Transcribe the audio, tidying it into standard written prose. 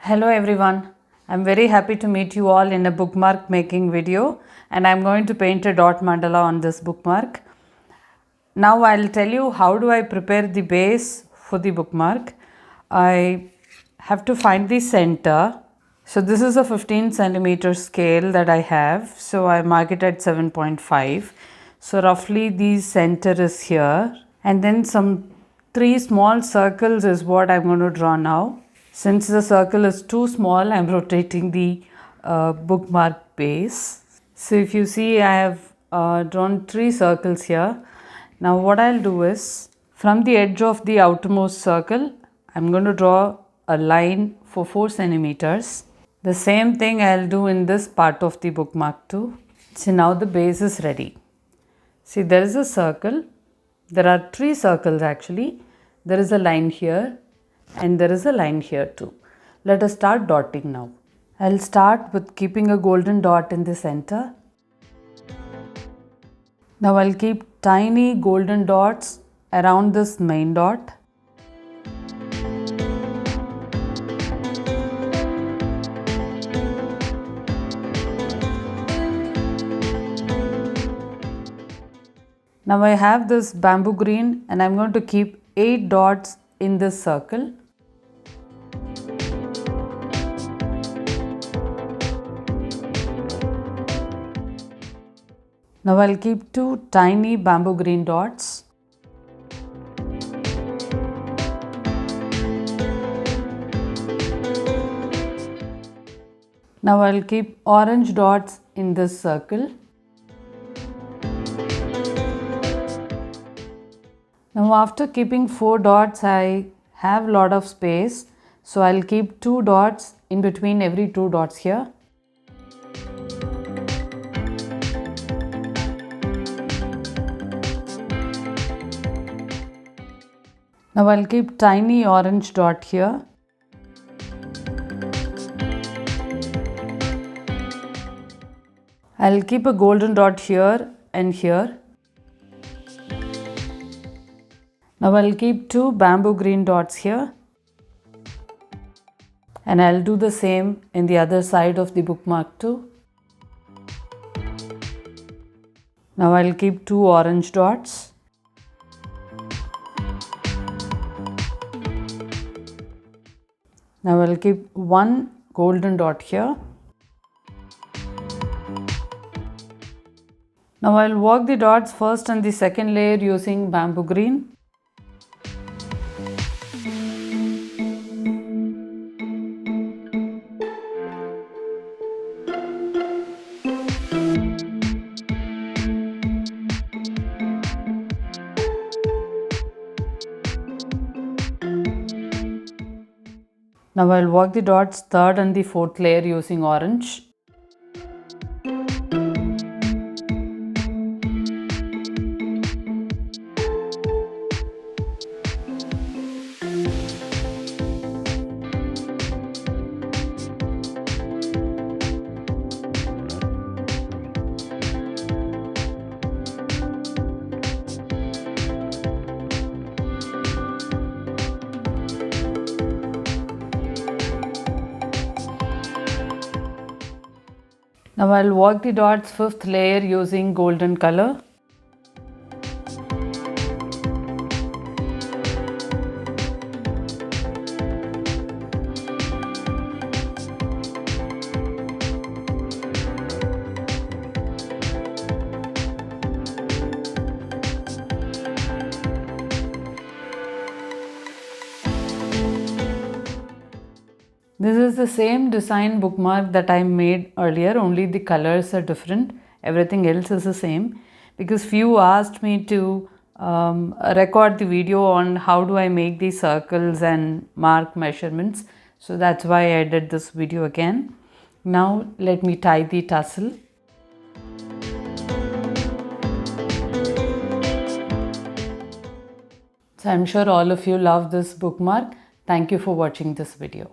Hello everyone, I'm very happy to meet you all in a bookmark making video, and I'm going to paint a dot mandala on this bookmark. Now I'll tell you how do I prepare the base for the bookmark. I have to find the center. So this is a 15 centimeter scale that I have, so I mark it at 7.5. So roughly the center is here, and then some 3 small circles is what I'm going to draw now. Since the circle is too small, I'm rotating the bookmark base. So if you see, I have drawn 3 circles here. Now what I'll do is, from the edge of the outermost circle, I'm going to draw a line for 4 centimeters. The same thing I'll do in this part of the bookmark too. See, now the base is ready. See, there is a circle. There are 3 circles actually. There is a line here, and there is a line here too. Let us start dotting now. I'll start with keeping a golden dot in the center. Now I'll keep tiny golden dots around this main dot. Now I have this bamboo green, and I'm going to keep 8 dots in this circle. Now I'll keep 2 tiny bamboo green dots. Now I'll keep orange dots in this circle. Now after keeping 4 dots, I have a lot of space, so I'll keep 2 dots in between every 2 dots here. Now I'll keep tiny orange dot here. I'll keep a golden dot here and here. Now I'll keep 2 bamboo green dots here, and I'll do the same in the other side of the bookmark too. Now I'll keep 2 orange dots. Now I'll keep 1 golden dot here. Now I'll work the dots first on the second layer using bamboo green. Now I'll work the dots third and the fourth layer using orange. Now I'll work the dots fifth layer using golden color. This is the same design bookmark that I made earlier, only the colors are different. Everything else is the same, because few asked me to record the video on how do I make these circles and mark measurements. So that's why I did this video again. Now let me tie the tassel. So I'm sure all of you love this bookmark. Thank you for watching this video.